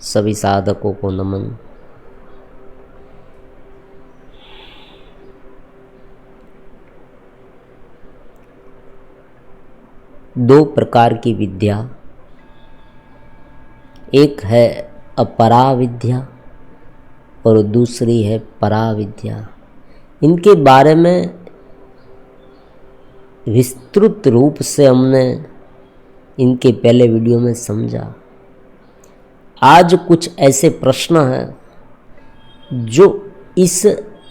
सभी साधकों को नमन। दो प्रकार की विद्या, एक है अपरा विद्या और दूसरी है परा विद्या। इनके बारे में विस्तृत रूप से हमने इनके पहले वीडियो में समझा। आज कुछ ऐसे प्रश्न हैं जो इस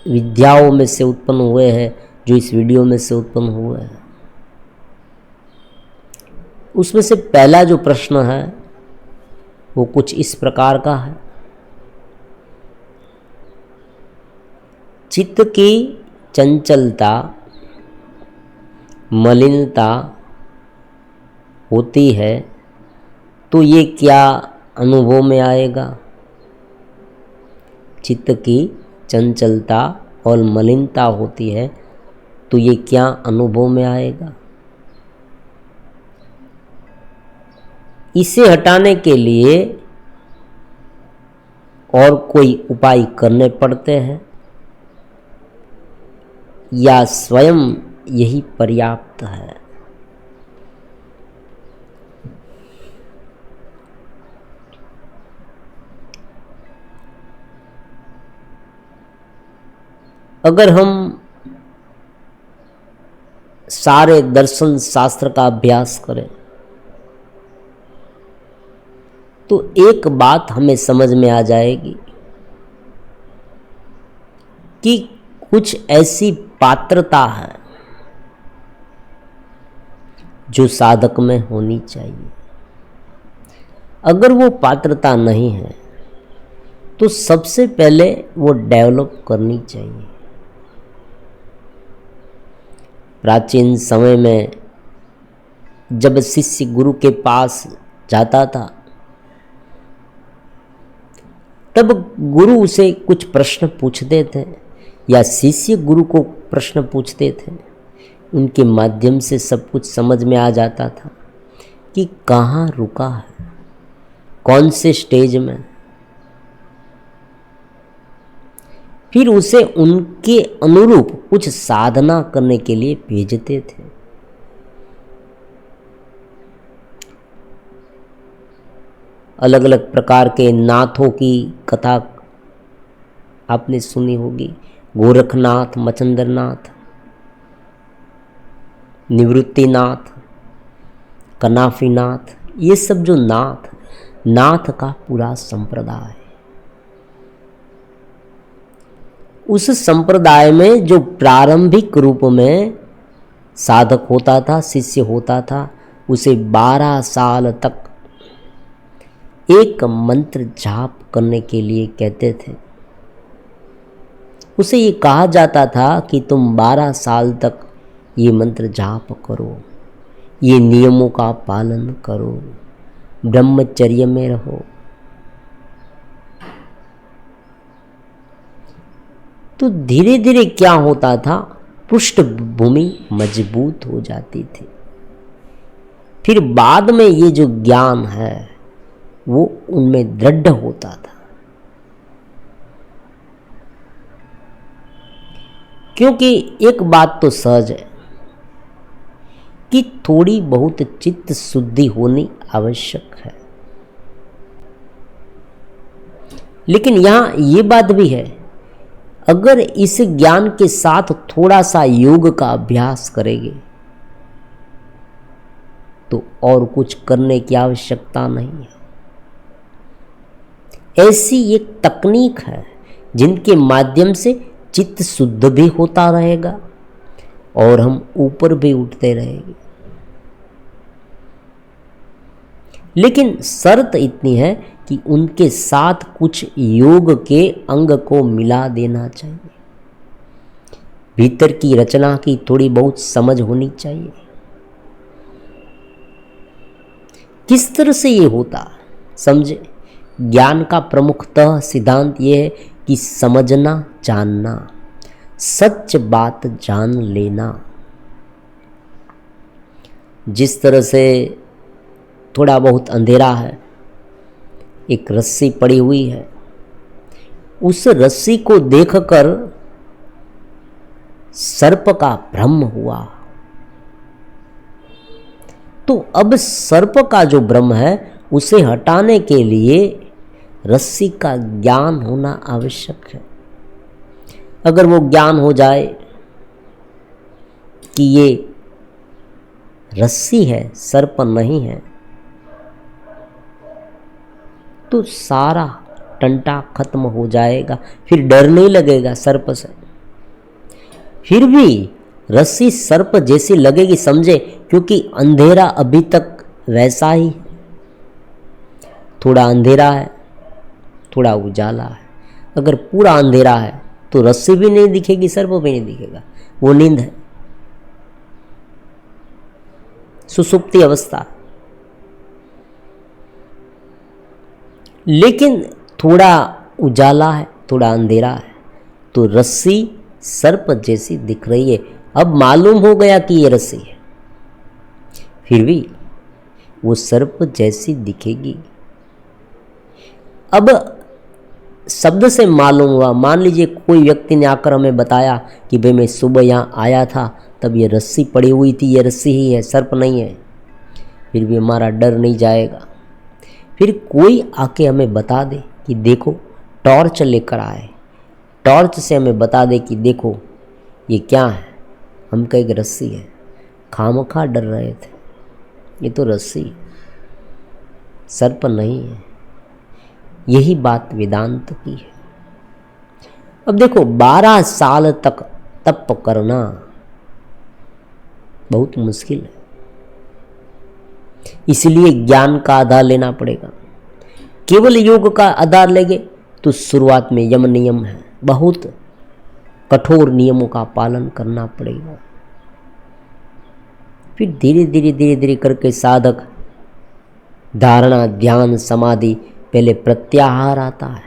विद्याओं में से उत्पन्न हुए हैं, जो इस वीडियो में से उत्पन्न हुए हैं। उसमें से पहला जो प्रश्न है वो कुछ इस प्रकार का है। चित्त की चंचलता, मलिनता होती है तो ये क्या अनुभव में आएगा? चित्त की चंचलता और मलिनता होती है तो ये क्या अनुभव में आएगा? इसे हटाने के लिए और कोई उपाय करने पड़ते हैं या स्वयं यही पर्याप्त है? अगर हम सारे दर्शन शास्त्र का अभ्यास करें तो एक बात हमें समझ में आ जाएगी कि कुछ ऐसी पात्रता है जो साधक में होनी चाहिए। अगर वो पात्रता नहीं है तो सबसे पहले वो डेवलप करनी चाहिए। प्राचीन समय में जब शिष्य गुरु के पास जाता था तब गुरु उसे कुछ प्रश्न पूछते थे या शिष्य गुरु को प्रश्न पूछते थे। उनके माध्यम से सब कुछ समझ में आ जाता था कि कहाँ रुका है, कौन से स्टेज में। फिर उसे उनके अनुरूप कुछ साधना करने के लिए भेजते थे। अलग अलग प्रकार के नाथों की कथा आपने सुनी होगी। गोरखनाथ, मचंद्रनाथ, निवृत्तिनाथ, कनाफीनाथ, ये सब जो नाथ का पूरा संप्रदाय है। उस संप्रदाय में जो प्रारंभिक रूप में साधक होता था, शिष्य होता था, उसे 12 साल तक एक मंत्र जाप करने के लिए कहते थे। उसे ये कहा जाता था कि तुम 12 साल तक ये मंत्र जाप करो, ये नियमों का पालन करो, ब्रह्मचर्य में रहो। तो धीरे धीरे क्या होता था, पृष्ठभूमि मजबूत हो जाती थी। फिर बाद में ये जो ज्ञान है वो उनमें दृढ़ होता था। क्योंकि एक बात तो सहज है कि थोड़ी बहुत चित्त शुद्धि होनी आवश्यक है। लेकिन यहां ये बात भी है, अगर इस ज्ञान के साथ थोड़ा सा योग का अभ्यास करेंगे तो और कुछ करने की आवश्यकता नहीं है। ऐसी एक तकनीक है जिनके माध्यम से चित्त शुद्ध भी होता रहेगा और हम ऊपर भी उठते रहेंगे। लेकिन शर्त इतनी है कि उनके साथ कुछ योग के अंग को मिला देना चाहिए। भीतर की रचना की थोड़ी बहुत समझ होनी चाहिए। किस तरह से ये होता समझे। ज्ञान का प्रमुखतः सिद्धांत ये है कि समझना, जानना, सच बात जान लेना। जिस तरह से थोड़ा बहुत अंधेरा है एक रस्सी पड़ी हुई है, उस रस्सी को देखकर सर्प का भ्रम हुआ। तो अब सर्प का जो भ्रम है उसे हटाने के लिए रस्सी का ज्ञान होना आवश्यक है। अगर वो ज्ञान हो जाए कि ये रस्सी है, सर्प नहीं है, तो सारा टंटा खत्म हो जाएगा, फिर डर नहीं लगेगा सर्प से। फिर भी रस्सी सर्प जैसी लगेगी, समझे, क्योंकि अंधेरा अभी तक वैसा ही, थोड़ा अंधेरा है, थोड़ा उजाला है। अगर पूरा अंधेरा है तो रस्सी भी नहीं दिखेगी, सर्प भी नहीं दिखेगा, वो नींद है, सुसुप्ति अवस्था। लेकिन थोड़ा उजाला है, थोड़ा अंधेरा है, तो रस्सी सर्प जैसी दिख रही है। अब मालूम हो गया कि ये रस्सी है, फिर भी वो सर्प जैसी दिखेगी। अब शब्द से मालूम हुआ, मान लीजिए कोई व्यक्ति ने आकर हमें बताया कि भाई मैं सुबह यहाँ आया था, तब ये रस्सी पड़ी हुई थी, ये रस्सी ही है, सर्प नहीं है, फिर भी हमारा डर नहीं जाएगा। फिर कोई आके हमें बता दे कि देखो, टॉर्च लेकर आए, टॉर्च से हमें बता दे कि देखो ये क्या है, हम कहेंगे रस्सी है, खामखा डर रहे थे, ये तो रस्सी, सर्प नहीं है। यही बात वेदांत की है। अब देखो 12 साल तक तप करना बहुत मुश्किल है, इसलिए ज्ञान का आधार लेना पड़ेगा। केवल योग का आधार लेंगे तो शुरुआत में यम नियम है, बहुत कठोर नियमों का पालन करना पड़ेगा। फिर धीरे धीरे धीरे धीरे करके साधक धारणा, ध्यान, समाधि, पहले प्रत्याहार आता है,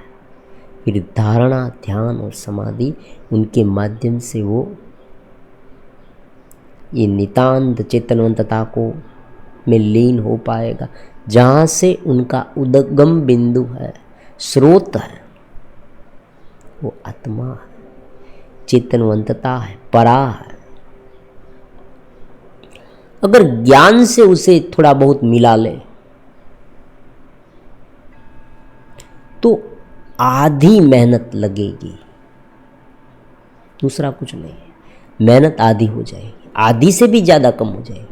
फिर धारणा, ध्यान और समाधि, उनके माध्यम से वो ये नितांत चेतनवंतता को में लीन हो पाएगा, जहाँ से उनका उद्गम बिंदु है, स्रोत है, वो आत्मा है, चेतनवंतता है, परा है। अगर ज्ञान से उसे थोड़ा बहुत मिला ले तो आधी मेहनत लगेगी, दूसरा कुछ नहीं है, मेहनत आधी हो जाएगी, आधी से भी ज़्यादा कम हो जाएगी।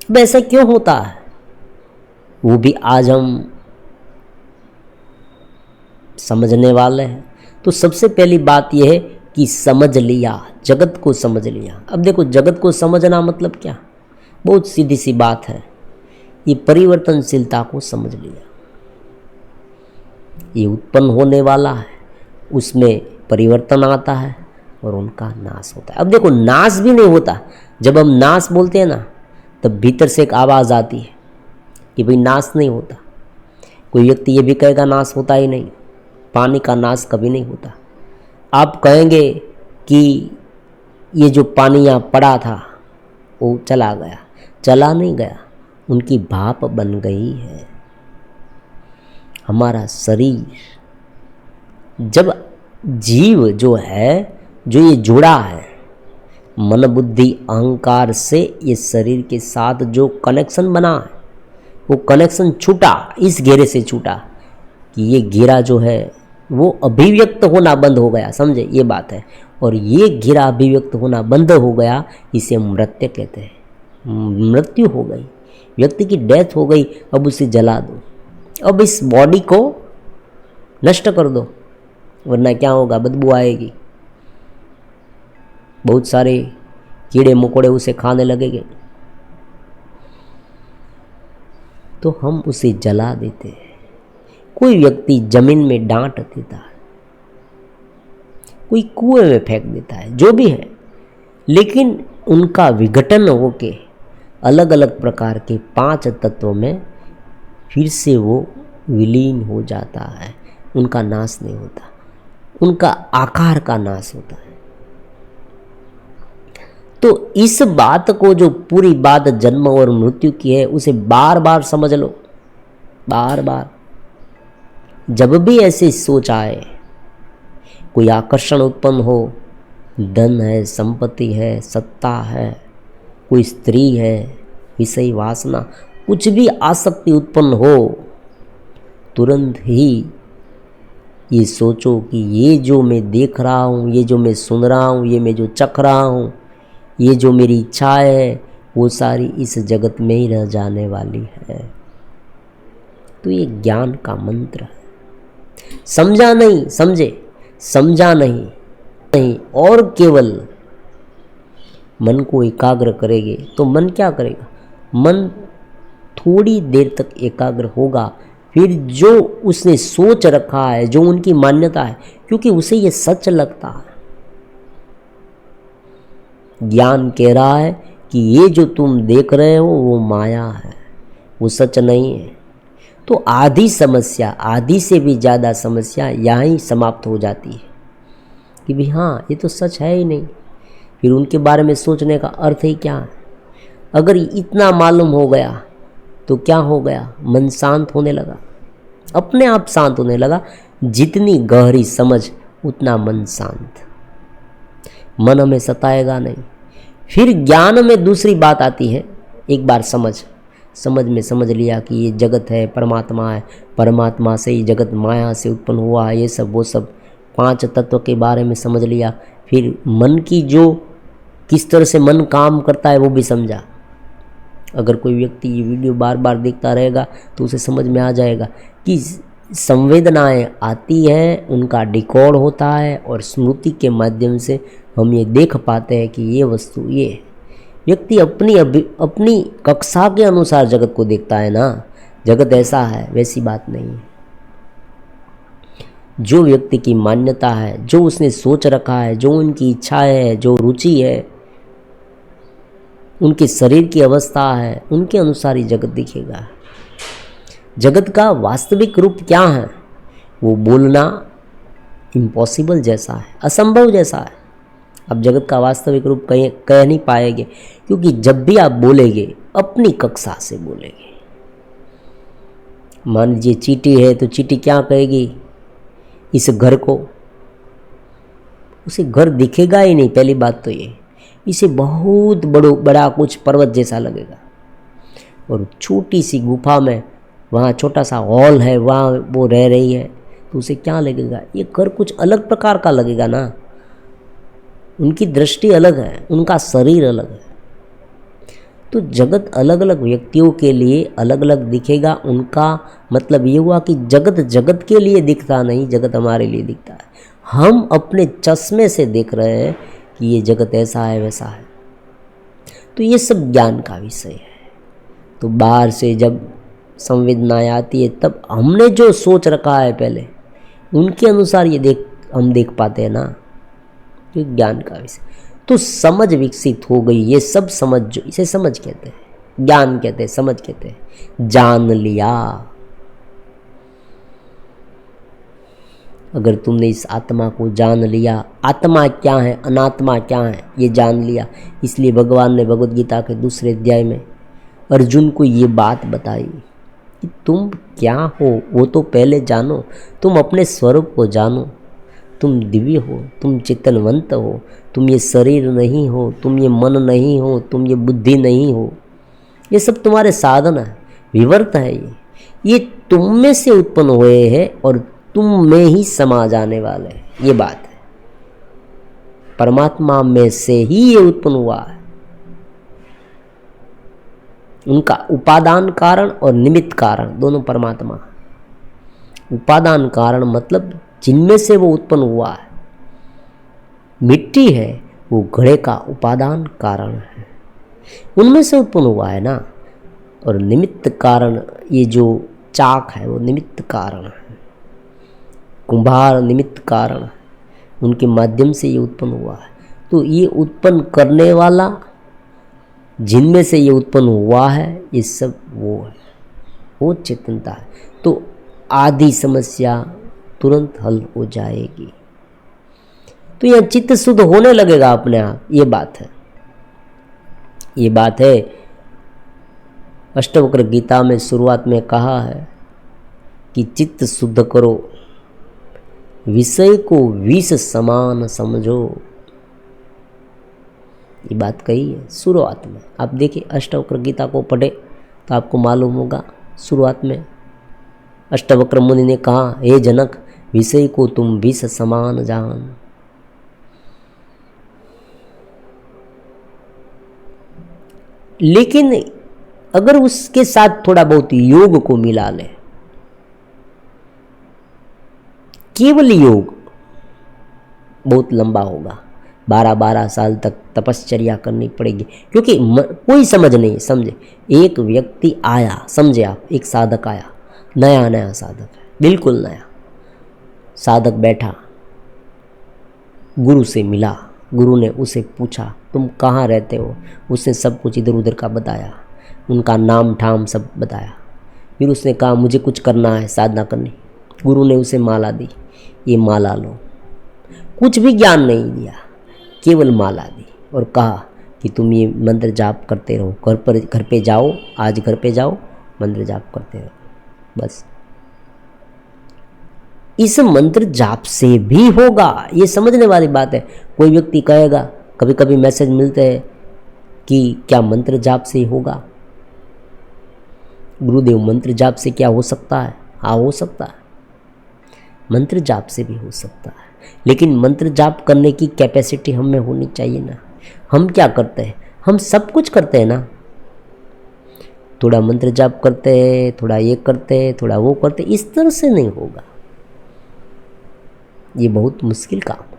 अब ऐसा क्यों होता है, वो भी आज हम समझने वाले हैं। तो सबसे पहली बात यह है कि समझ लिया, जगत को समझ लिया। अब देखो, जगत को समझना मतलब क्या, बहुत सीधी सी बात है, ये परिवर्तनशीलता को समझ लिया। ये उत्पन्न होने वाला है, उसमें परिवर्तन आता है और उनका नाश होता है। अब देखो, नाश भी नहीं होता, जब हम नाश बोलते हैं ना, तब भीतर से एक आवाज़ आती है कि भाई नाश नहीं होता। कोई व्यक्ति ये भी कहेगा नाश होता ही नहीं, पानी का नाश कभी नहीं होता। आप कहेंगे कि ये जो पानी यहाँ पड़ा था वो चला गया, चला नहीं गया, उनकी भाप बन गई है। हमारा शरीर, जब जीव जो है, जो ये जुड़ा है मन बुद्धि अहंकार से, ये शरीर के साथ जो कनेक्शन बना है, वो कनेक्शन छूटा, इस घेरे से छूटा कि ये घेरा जो है वो अभिव्यक्त होना बंद हो गया, समझे, ये बात है। और ये घेरा अभिव्यक्त होना बंद हो गया, इसे मृत्यु कहते हैं। मृत्यु हो गई, व्यक्ति की डेथ हो गई, अब उसे जला दो, अब इस बॉडी को नष्ट कर दो, वरना क्या होगा, बदबू आएगी, बहुत सारे कीड़े मकोड़े उसे खाने लगेंगे। तो हम उसे जला देते हैं। कोई व्यक्ति जमीन में डांट देता है, कोई कुएं में फेंक देता है, जो भी है, लेकिन उनका विघटन होके अलग अलग प्रकार के 5 तत्वों में फिर से वो विलीन हो जाता है, उनका नाश नहीं होता, उनका आकार का नाश होता है। तो इस बात को, जो पूरी बात जन्म और मृत्यु की है, उसे बार बार समझ लो। बार बार जब भी ऐसी सोच आए, कोई आकर्षण उत्पन्न हो, धन है, संपत्ति है, सत्ता है, कोई स्त्री है, विषय वासना, कुछ भी आसक्ति उत्पन्न हो, तुरंत ही ये सोचो कि ये जो मैं देख रहा हूँ, ये जो मैं सुन रहा हूँ, ये मैं जो चख रहा हूँ, ये जो मेरी इच्छाएं है, वो सारी इस जगत में ही रह जाने वाली है। तो ये ज्ञान का मंत्र है। समझा नहीं, समझे, समझा नहीं और केवल मन को एकाग्र करेंगे तो मन क्या करेगा? मन थोड़ी देर तक एकाग्र होगा, फिर जो उसने सोच रखा है, जो उनकी मान्यता है, क्योंकि उसे ये सच लगता है, ज्ञान कह रहा है कि ये जो तुम देख रहे हो वो माया है, वो सच नहीं है। तो आधी समस्या, आधी से भी ज़्यादा समस्या यहाँ ही समाप्त हो जाती है कि भी हाँ, ये तो सच है ही नहीं। फिर उनके बारे में सोचने का अर्थ ही क्या है? अगर इतना मालूम हो गया तो क्या हो गया? मन शांत होने लगा, अपने आप शांत होने लगा। जितनी गहरी समझ उतना मन शांत, मन हमें सताएगा नहीं। फिर ज्ञान में दूसरी बात आती है, एक बार समझ में समझ लिया कि ये जगत है, परमात्मा है, परमात्मा से ही जगत माया से उत्पन्न हुआ है, ये सब वो सब 5 तत्व के बारे में समझ लिया। फिर मन की जो किस तरह से मन काम करता है वो भी समझा। अगर कोई व्यक्ति ये वीडियो बार बार देखता रहेगा तो उसे समझ में आ जाएगा कि संवेदनाएं आती हैं, उनका रिकॉर्ड होता है और स्मृति के माध्यम से हम ये देख पाते हैं कि ये वस्तु, ये व्यक्ति अपनी कक्षा के अनुसार जगत को देखता है ना। जगत ऐसा है, वैसी बात नहीं है। जो व्यक्ति की मान्यता है, जो उसने सोच रखा है, जो उनकी इच्छा है, जो रुचि है, उनके शरीर की अवस्था है, उनके अनुसार ही जगत दिखेगा। जगत का वास्तविक रूप क्या है? वो बोलना इम्पॉसिबल जैसा है, असंभव जैसा है। अब जगत का वास्तविक रूप कह नहीं पाएंगे, क्योंकि जब भी आप बोलेंगे अपनी कक्षा से बोलेंगे। मान लीजिए चींटी है तो चींटी क्या कहेगी? इस घर को, उसे घर दिखेगा ही नहीं। पहली बात तो ये, इसे बहुत बड़ा कुछ पर्वत जैसा लगेगा, और छोटी सी गुफा में, वहाँ छोटा सा हॉल है, वहाँ वो रह रही है, तो उसे क्या लगेगा? ये घर कुछ अलग प्रकार का लगेगा ना। उनकी दृष्टि अलग है, उनका शरीर अलग है। तो जगत अलग अलग व्यक्तियों के लिए अलग अलग दिखेगा। उनका मतलब ये हुआ कि जगत के लिए दिखता नहीं, जगत हमारे लिए दिखता है। हम अपने चश्मे से देख रहे हैं कि ये जगत ऐसा है, वैसा है। तो ये सब ज्ञान का विषय है। तो बाहर से जब संवेदनाएं आती है, तब हमने जो सोच रखा है पहले, उनके अनुसार ये हम देख पाते हैं ना। तो ज्ञान का विषय, तो समझ विकसित हो गई। ये सब समझ, जो इसे समझ कहते हैं, ज्ञान कहते हैं, समझ कहते हैं। जान लिया, अगर तुमने इस आत्मा को जान लिया, आत्मा क्या है, अनात्मा क्या है, ये जान लिया। इसलिए भगवान ने भगवद गीता के 2 अध्याय में अर्जुन को ये बात बताई कि तुम क्या हो वो तो पहले जानो। तुम अपने स्वरूप को जानो। तुम दिव्य हो, तुम चेतनवंत हो, तुम ये शरीर नहीं हो, तुम ये मन नहीं हो, तुम ये बुद्धि नहीं हो। ये सब तुम्हारे साधन है, विवर्त है। ये तुम में से उत्पन्न हुए हैं और तुम में ही समा जाने वाले हैं। ये बात है, परमात्मा में से ही ये उत्पन्न हुआ है। उनका उपादान कारण और निमित्त कारण दोनों परमात्मा। उपादान कारण मतलब जिनमें से वो उत्पन्न हुआ है। मिट्टी है, वो घड़े का उपादान कारण है, उनमें से उत्पन्न हुआ है ना। और निमित्त कारण, ये जो चाक है वो निमित्त कारण है, कुंभार निमित्त कारण, उनके माध्यम से ये उत्पन्न हुआ है। तो ये उत्पन्न करने वाला, जिनमें से ये उत्पन्न हुआ है, ये सब वो है, वो चेतनता है। तो आधी समस्या तुरंत हल हो जाएगी। तो यह चित्त शुद्ध होने लगेगा अपने आप। ये बात है, ये बात है। अष्टवक्र गीता में शुरुआत में कहा है कि चित्त शुद्ध करो, विषय को विष समान समझो। ये बात कही है शुरुआत में। आप देखिए अष्टवक्र गीता को पढ़े तो आपको मालूम होगा, शुरुआत में अष्टवक्र मुनि ने कहा, हे जनक, विषय को तुम विष समान जान। लेकिन अगर उसके साथ थोड़ा बहुत योग को मिला ले, केवल योग, बहुत लंबा होगा, 12-12 साल तक तपश्चर्या करनी पड़ेगी, क्योंकि कोई समझ नहीं। समझे, एक व्यक्ति आया, समझे आप, एक साधक आया, नया नया साधक है, बिल्कुल नया साधक बैठा, गुरु से मिला, गुरु ने उसे पूछा तुम कहाँ रहते हो, उसने सब कुछ इधर उधर का बताया, उनका नाम ठाम सब बताया। फिर उसने कहा मुझे कुछ करना है, साधना करनी। गुरु ने उसे माला दी, ये माला लो। कुछ भी ज्ञान नहीं दिया, केवल माला दी और कहा कि तुम ये मंत्र जाप करते रहो, घर पे जाओ, आज घर पे जाओ, मंत्र जाप करते रहो, बस। इस मंत्र जाप से भी होगा, ये समझने वाली बात है। कोई व्यक्ति कहेगा, कभी कभी मैसेज मिलते हैं कि क्या मंत्र जाप से ही होगा? गुरुदेव, मंत्र जाप से क्या हो सकता है? हाँ, हो सकता है, मंत्र जाप से भी हो सकता है, लेकिन मंत्र जाप करने की कैपेसिटी हम में होनी चाहिए ना। हम क्या करते हैं? हम सब कुछ करते हैं ना, थोड़ा मंत्र जाप करते हैं, थोड़ा ये करते हैं, थोड़ा वो करते हैं, इस तरह से नहीं होगा। ये बहुत मुश्किल काम है।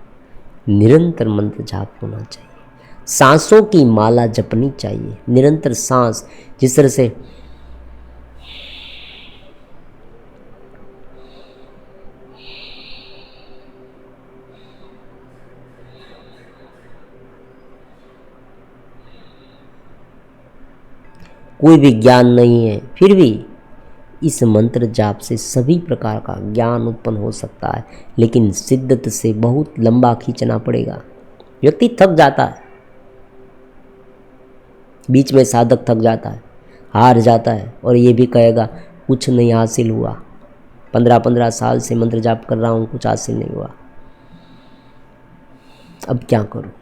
निरंतर मंत्र जाप होना चाहिए, सांसों की माला जपनी चाहिए, निरंतर सांस। जिस तरह से कोई भी ज्ञान नहीं है, फिर भी इस मंत्र जाप से सभी प्रकार का ज्ञान उत्पन्न हो सकता है, लेकिन शिद्दत से बहुत लंबा खींचना पड़ेगा। व्यक्ति थक जाता है, बीच में साधक थक जाता है, हार जाता है और ये भी कहेगा कुछ नहीं हासिल हुआ, 15-15 साल से मंत्र जाप कर रहा हूँ, कुछ हासिल नहीं हुआ, अब क्या करूँ?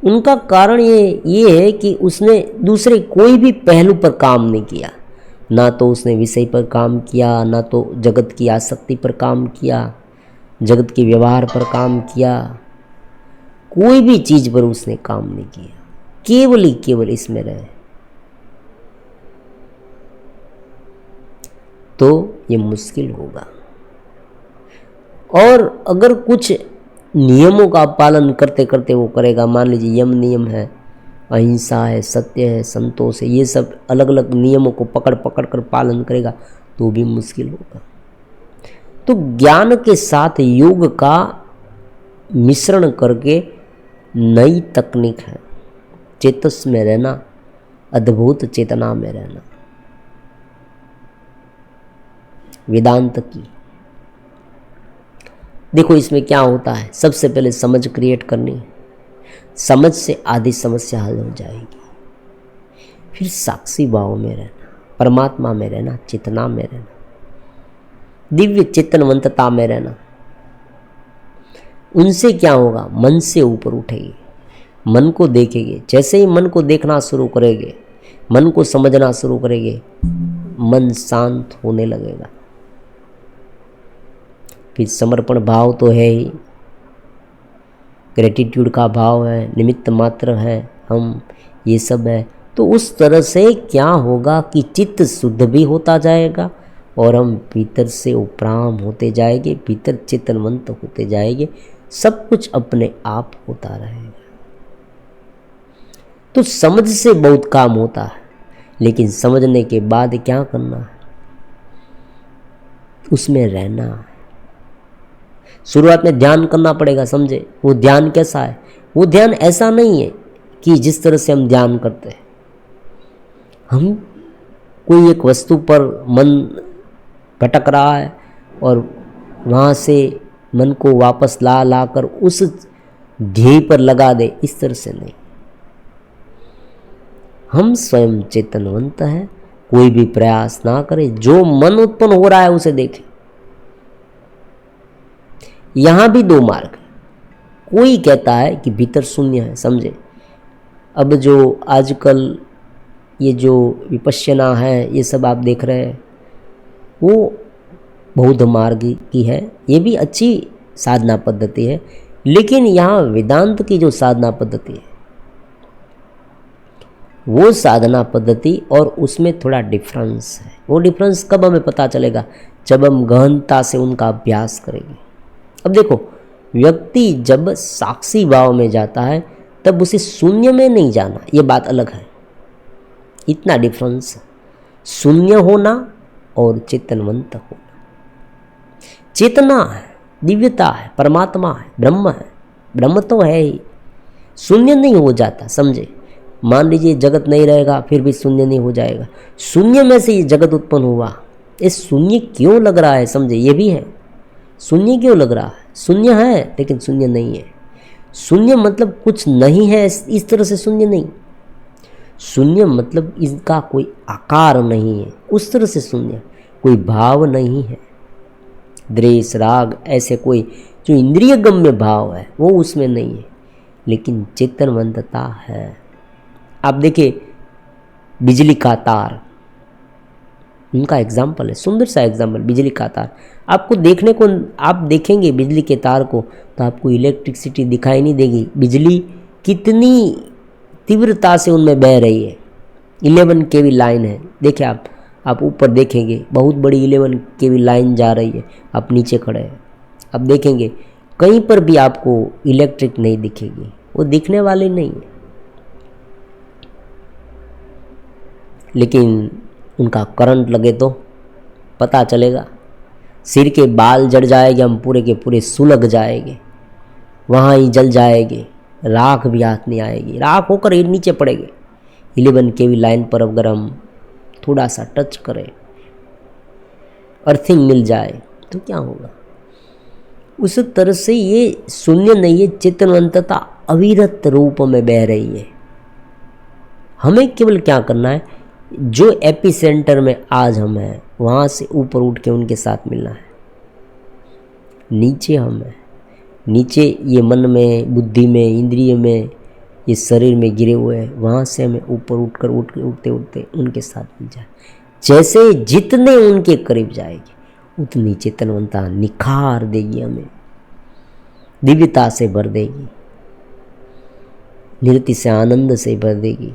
उनका कारण ये है कि उसने दूसरे कोई भी पहलू पर काम नहीं किया। ना तो उसने विषय पर काम किया, ना तो जगत की आसक्ति पर काम किया, जगत के व्यवहार पर काम किया, कोई भी चीज़ पर उसने काम नहीं किया, केवल ही केवल इसमें रहे। तो ये मुश्किल होगा। और अगर कुछ नियमों का पालन करते करते वो करेगा, मान लीजिए यम नियम है, अहिंसा है, सत्य है, संतोष है, ये सब अलग अलग नियमों को पकड़ पकड़ कर पालन करेगा तो भी मुश्किल होगा। तो ज्ञान के साथ योग का मिश्रण करके नई तकनीक है, चेतस में रहना, अद्भुत चेतना में रहना, वेदांत की। देखो इसमें क्या होता है, सबसे पहले समझ क्रिएट करनी है, समझ से आधी समस्या हल हो जाएगी। फिर साक्षी भाव में रहना, परमात्मा में रहना, चेतना में रहना, दिव्य चेतनवंतता में रहना। उनसे क्या होगा? मन से ऊपर उठेगी, मन को देखेंगे। जैसे ही मन को देखना शुरू करेंगे, मन को समझना शुरू करेंगे, मन शांत होने लगेगा। फिर समर्पण भाव तो है ही, ग्रेटिट्यूड का भाव है, निमित्त मात्र है हम, ये सब है। तो उस तरह से क्या होगा कि चित्त शुद्ध भी होता जाएगा और हम भीतर से उपराम होते जाएंगे, भीतर चेतनवंत होते जाएंगे, सब कुछ अपने आप होता रहेगा। तो समझ से बहुत काम होता है, लेकिन समझने के बाद क्या करना है? उसमें रहना है। शुरुआत में ध्यान करना पड़ेगा, समझे? वो ध्यान कैसा है? वो ध्यान ऐसा नहीं है कि जिस तरह से हम ध्यान करते हैं, हम कोई एक वस्तु पर मन भटक रहा है और वहाँ से मन को वापस ला कर उस ध्येय पर लगा दे, इस तरह से नहीं। हम स्वयं चेतनवंत हैं, कोई भी प्रयास ना करे, जो मन उत्पन्न हो रहा है उसे देखे। यहां भी दो मार्ग है। कोई कहता है कि भीतर शून्य है, समझे। अब जो आजकल ये जो विपश्यना है, ये सब आप देख रहे हैं, वो बौद्ध मार्ग की है, ये भी अच्छी साधना पद्धति है। लेकिन यहाँ वेदांत की जो साधना पद्धति है, वो साधना पद्धति और उसमें थोड़ा डिफरेंस है। वो डिफरेंस कब हमें पता चलेगा? जब हम गहनता से उनका अभ्यास करेंगे। अब देखो, व्यक्ति जब साक्षी भाव में जाता है तब उसे शून्य में नहीं जाना, ये बात अलग है। इतना डिफरेंस है, शून्य होना और चेतनवंत होना। चेतना है, दिव्यता है, परमात्मा है, ब्रह्म तो है ही, शून्य नहीं हो जाता, समझे। मान लीजिए जगत नहीं रहेगा फिर भी शून्य नहीं हो जाएगा। शून्य में से ये जगत उत्पन्न हुआ, ये शून्य क्यों लग रहा है, समझे। ये भी है, शून्य क्यों लग रहा है? शून्य है लेकिन शून्य नहीं है। शून्य मतलब कुछ नहीं है, इस तरह से शून्य नहीं। शून्य मतलब इसका कोई आकार नहीं है, उस तरह से शून्य। कोई भाव नहीं है, द्वेष राग ऐसे कोई जो इंद्रिय गम्य भाव है वो उसमें नहीं है, लेकिन चेतनवंतता है। आप देखिए बिजली का तार, उनका एग्जाम्पल है, सुंदर सा एग्जाम्पल, बिजली का तार। आपको देखने को, आप देखेंगे बिजली के तार को तो आपको इलेक्ट्रिसिटी दिखाई नहीं देगी। बिजली कितनी तीव्रता से उनमें बह रही है। 11 kV लाइन है, देखिए आप ऊपर देखेंगे बहुत बड़ी 11 kV लाइन जा रही है, आप नीचे खड़े हैं, आप देखेंगे कहीं पर भी आपको इलेक्ट्रिक नहीं दिखेगी, वो दिखने वाली नहीं है। लेकिन उनका करंट लगे तो पता चलेगा, सिर के बाल जड़ जाएंगे, हम पूरे के पूरे सुलग जाएंगे, वहाँ ही जल जाएंगे, राख भी हाथ नहीं आएगी, राख होकर ही नीचे पड़ेंगे। 11 kV लाइन पर अगर हम थोड़ा सा टच करें, अर्थिंग मिल जाए तो क्या होगा। उस तरह से ये शून्य नहीं है, चेतनवंतता अविरत रूप में बह रही है। हमें केवल क्या करना है, जो एपी सेंटर में आज हम हैं वहाँ से ऊपर उठ के उनके साथ मिलना है। नीचे हम हैं, नीचे ये मन में, बुद्धि में, इंद्रिय में, ये शरीर में गिरे हुए हैं, वहाँ से हमें ऊपर उठते उठते उनके साथ मिल जाए। जैसे जितने उनके करीब जाएगी उतनी चेतनवंता निखार देगी, हमें दिव्यता से भर देगी, निरति से आनंद से भर देगी,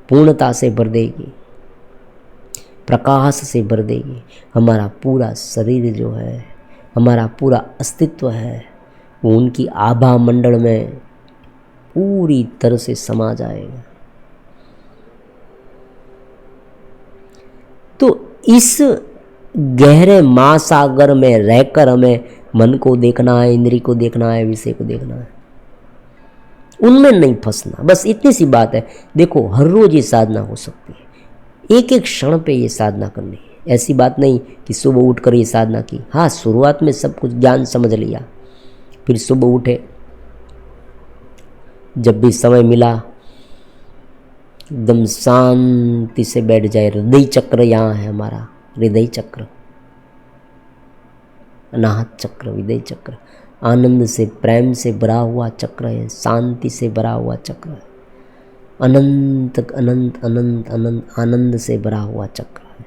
पूर्णता से भर देगी, प्रकाश से भर देगी। हमारा पूरा शरीर जो है, हमारा पूरा अस्तित्व है, वो उनकी आभा मंडल में पूरी तरह से समा जाएगा। तो इस गहरे महासागर में रहकर हमें मन को देखना है, इंद्रिय को देखना है, विषय को देखना है, उनमें नहीं फंसना। बस इतनी सी बात है। देखो, हर रोज ये साधना हो सकती है, एक एक क्षण पे ये साधना करनी है। ऐसी बात नहीं कि सुबह उठकर ये साधना की। हाँ, शुरुआत में सब कुछ ज्ञान समझ लिया, फिर सुबह उठे, जब भी समय मिला एकदम शांति से बैठ जाए। हृदय चक्र यहाँ है हमारा, हृदय चक्र, अनाहत चक्र, विदय चक्र, आनंद से, प्रेम से भरा हुआ चक्र है, शांति से भरा हुआ चक्र है, अनंत अनंत अनंत अनंत आनंद से भरा हुआ चक्र है।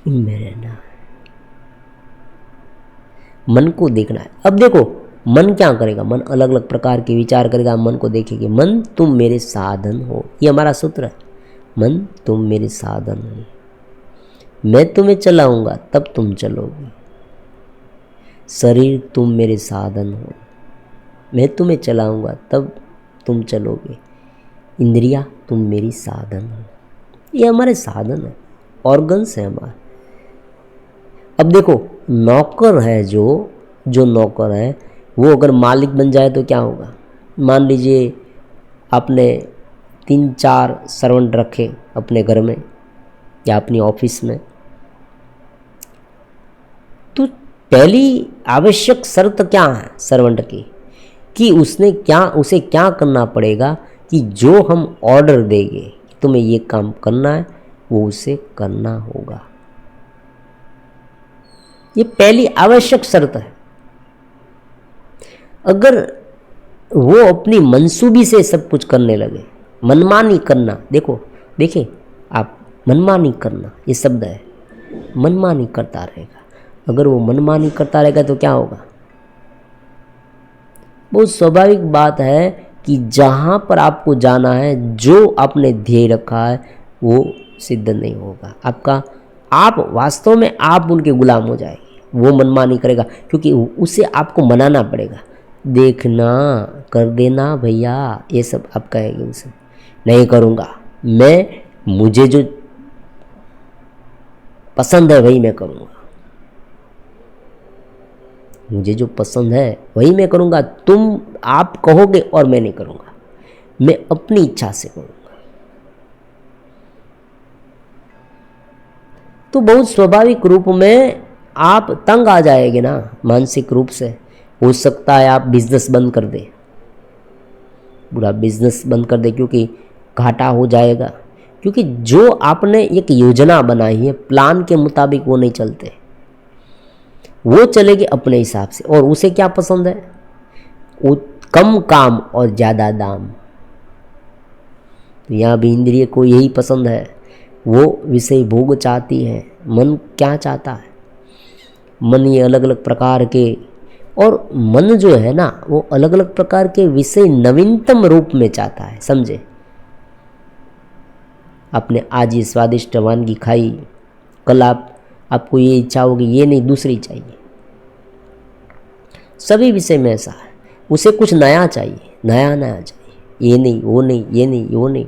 इनमें रहना है, मन को देखना है। अब देखो, मन क्या करेगा? मन अलग अलग प्रकार के विचार करेगा, मन को देखेगी। मन तुम मेरे साधन हो, ये हमारा सूत्र है। मन तुम मेरे साधन हो, मैं तुम्हें चलाऊंगा तब तुम चलोगे। शरीर तुम मेरे साधन हो, मैं तुम्हें चलाऊंगा तब तुम चलोगे। इंद्रियां तुम मेरी साधन हो, ये हमारे साधन है, ऑर्गन्स है हमारे। अब देखो, नौकर है, जो नौकर है वो अगर मालिक बन जाए तो क्या होगा? मान लीजिए आपने 3-4 सर्वेंट रखे अपने घर में या अपनी ऑफिस में, तो पहली आवश्यक शर्त क्या है सर्वेंट की, कि उसे क्या करना पड़ेगा कि जो हम ऑर्डर देंगे, तुम्हें ये काम करना है, वो उसे करना होगा। ये पहली आवश्यक शर्त है। अगर वो अपनी मनसूबी से सब कुछ करने लगे, मनमानी करना, देखिए आप, मनमानी करना ये शब्द है, मनमानी करता रहेगा। अगर वो मनमानी करता रहेगा तो क्या होगा? बहुत स्वाभाविक बात है कि जहाँ पर आपको जाना है, जो आपने ध्येय रखा है, वो सिद्ध नहीं होगा आपका। आप वास्तव में आप उनके गुलाम हो जाएंगे। वो मनमानी करेगा क्योंकि उसे आपको मनाना पड़ेगा। देखना, कर देना भैया, ये सब आप कहेंगे उसे, नहीं करूँगा मैं, मुझे जो पसंद है वही मैं करूँगा, मुझे जो पसंद है वही मैं करूँगा। आप कहोगे और मैं नहीं करूँगा, मैं अपनी इच्छा से करूँगा। तो बहुत स्वाभाविक रूप में आप तंग आ जाएंगे ना, मानसिक रूप से। हो सकता है आप बिजनेस बंद कर दे, पूरा बिजनेस बंद कर दे, क्योंकि घाटा हो जाएगा। क्योंकि जो आपने एक योजना बनाई है, प्लान के मुताबिक वो नहीं चलते, वो चलेगी अपने हिसाब से। और उसे क्या पसंद है? वो कम काम और ज़्यादा दाम। तो यहाँ भी इंद्रिय को यही पसंद है, वो विषय भोग चाहती है। मन क्या चाहता है? मन ये अलग अलग प्रकार के, और मन जो है ना, वो अलग अलग प्रकार के विषय नवीनतम रूप में चाहता है। समझे? आपने आज ये स्वादिष्ट वानगी खाई, कल आपको ये इच्छा होगी, ये नहीं दूसरी चाहिए। सभी विषय में ऐसा है, उसे कुछ नया चाहिए, नया नया चाहिए, ये नहीं वो नहीं, ये नहीं वो नहीं।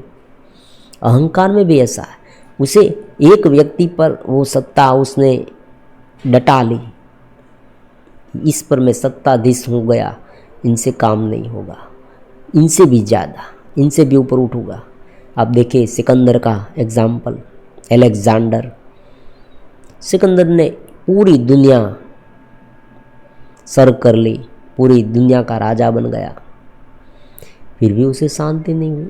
अहंकार में भी ऐसा है, उसे एक व्यक्ति पर वो सत्ता उसने डटा ली, इस पर मैं सत्ताधीश हो गया, इनसे काम नहीं होगा, इनसे भी ज़्यादा, इनसे भी ऊपर उठूंगा। आप देखिए सिकंदर का एग्जाम्पल, अलेक्जेंडर। सिकंदर ने पूरी दुनिया सर कर ली, पूरी दुनिया का राजा बन गया, फिर भी उसे शांति नहीं हुई।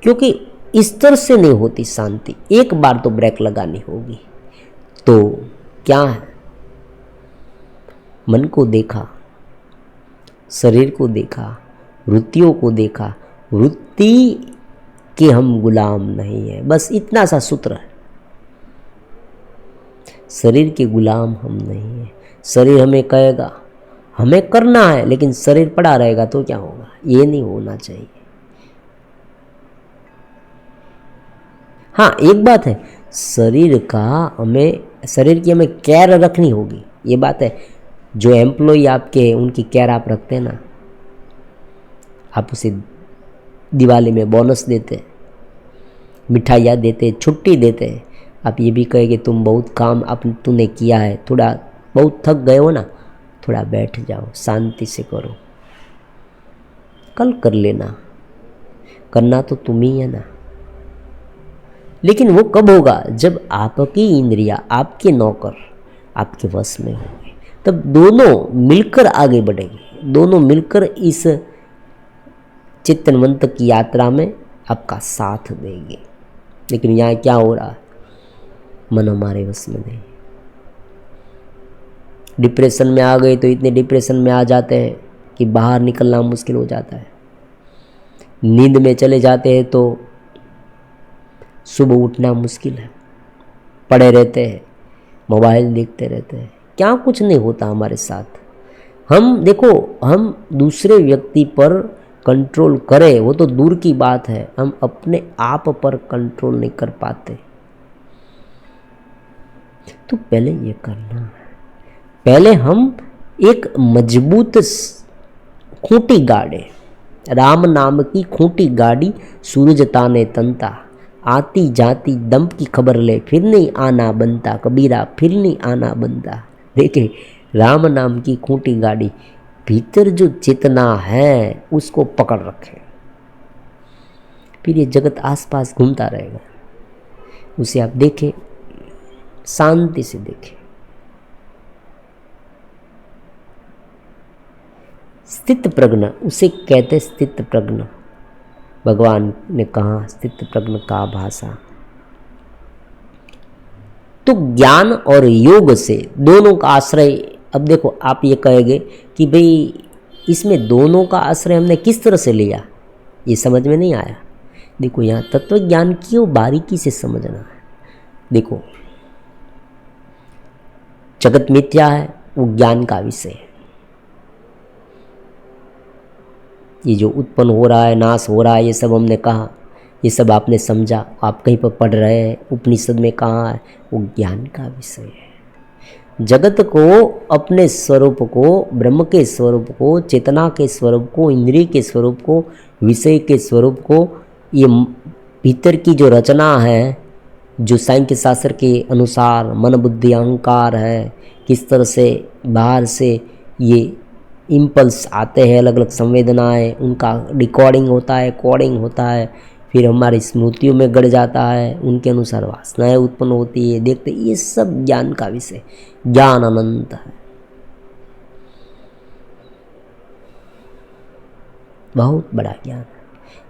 क्योंकि इस तरह से नहीं होती शांति, एक बार तो ब्रेक लगानी होगी। तो क्या है? मन को देखा, शरीर को देखा, वृत्तियों को देखा, वृत्ति के हम गुलाम नहीं है, बस इतना सा सूत्र है। शरीर के गुलाम हम नहीं है। शरीर हमें कहेगा, हमें करना है, लेकिन शरीर पड़ा रहेगा तो क्या होगा? ये नहीं होना चाहिए। हाँ, एक बात है, शरीर की हमें केयर रखनी होगी, ये बात है। जो एम्प्लॉय आपके, उनकी केयर आप रखते हैं ना, आप उसे दिवाली में बोनस देते, मिठाइयाँ देते, छुट्टी देते, आप ये भी कहेंगे तुम बहुत काम तूने किया है, थोड़ा बहुत थक गए हो ना, थोड़ा बैठ जाओ, शांति से करो, कल कर लेना, करना तो तुम ही है ना। लेकिन वो कब होगा? जब आपकी इंद्रियां, आपके नौकर आपके वश में होंगे, तब दोनों मिलकर आगे बढ़ेंगे, दोनों मिलकर इस चित्तनवंत की यात्रा में आपका साथ देंगे। लेकिन यहाँ क्या हो रहा है? मन हमारे वश में नहीं। डिप्रेशन में आ गए तो इतने डिप्रेशन में आ जाते हैं कि बाहर निकलना मुश्किल हो जाता है। नींद में चले जाते हैं तो सुबह उठना मुश्किल है। पड़े रहते हैं, मोबाइल देखते रहते हैं, क्या कुछ नहीं होता हमारे साथ। हम दूसरे व्यक्ति पर कंट्रोल करें वो तो दूर की बात है, हम अपने आप पर कंट्रोल नहीं कर पाते। तो पहले ये करना है, पहले हम एक मजबूत खूंटी गाड़े। राम नाम की खूंटी गाड़ी, सूरज ताने तंता, आती जाती दंप की खबर ले, फिर नहीं आना बनता कबीरा, फिर नहीं आना बनता। देखे, राम नाम की खूंटी गाड़ी, भीतर जो चेतना है उसको पकड़ रखे, फिर ये जगत आसपास घूमता रहेगा, उसे आप देखें, शांति से देखें। स्थित प्रज्ञ उसे कहते, स्थित प्रज्ञ। भगवान ने कहा स्थित प्रज्ञ का भाषा। तो ज्ञान और योग से दोनों का आश्रय, अब देखो आप ये कहेंगे कि भाई इसमें दोनों का आश्रय हमने किस तरह से लिया, ये समझ में नहीं आया। देखो यहाँ तत्व ज्ञान की वो बारीकी से समझना है। देखो जगत मिथ्या है, वो ज्ञान का विषय है। ये जो उत्पन्न हो रहा है, नाश हो रहा है, ये सब हमने कहा, ये सब आपने समझा, आप कहीं पर पढ़ रहे हैं, उपनिषद में कहाँ है, वो ज्ञान का विषय है। जगत को, अपने स्वरूप को, ब्रह्म के स्वरूप को, चेतना के स्वरूप को, इंद्रिय के स्वरूप को, विषय के स्वरूप को, ये भीतर की जो रचना है, जो सांख्य शास्त्र के अनुसार मन बुद्धि अहंकार है, किस तरह से बाहर से ये इम्पल्स आते हैं, अलग अलग संवेदनाएं, उनका रिकॉर्डिंग होता है, कोडिंग होता है, फिर हमारी स्मृतियों में गड़ जाता है, उनके अनुसार वासनाएं उत्पन्न होती है, देखते, ये सब ज्ञान का विषय। ज्ञान अनंत है, बहुत बड़ा ज्ञान है,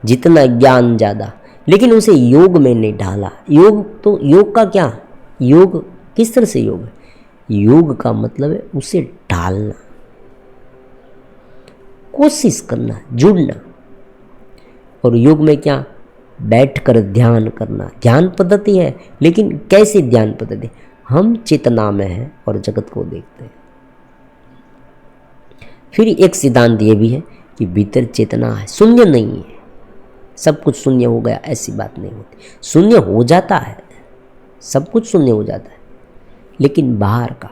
जितना ज्ञान ज़्यादा, लेकिन उसे योग में नहीं ढाला। योग तो, योग का क्या, योग किस तरह से योग है? योग का मतलब है उसे ढालना, कोशिश करना, जुड़ना। और योग में क्या, बैठकर ध्यान करना, ध्यान पद्धति है। लेकिन कैसी ध्यान पद्धति? हम चेतना में हैं और जगत को देखते हैं। फिर एक सिद्धांत ये भी है कि भीतर चेतना है, शून्य नहीं है, सब कुछ शून्य हो गया, ऐसी बात नहीं होती। शून्य हो जाता है, सब कुछ शून्य हो जाता है, लेकिन बाहर का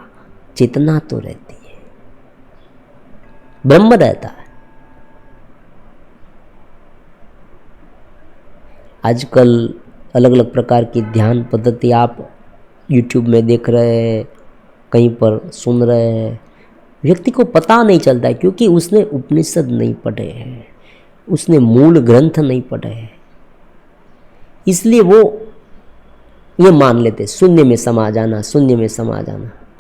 चेतना तो रहती है, ब्रह्म रहता है। आजकल अलग अलग प्रकार की ध्यान पद्धति आप YouTube में देख रहे हैं, कहीं पर सुन रहे हैं, व्यक्ति को पता नहीं चलता है, क्योंकि उसने उपनिषद नहीं पढ़े हैं, उसने मूल ग्रंथ नहीं पढ़े हैं, इसलिए वो ये मान लेते शून्य में समा जाना, शून्य में समा जाना।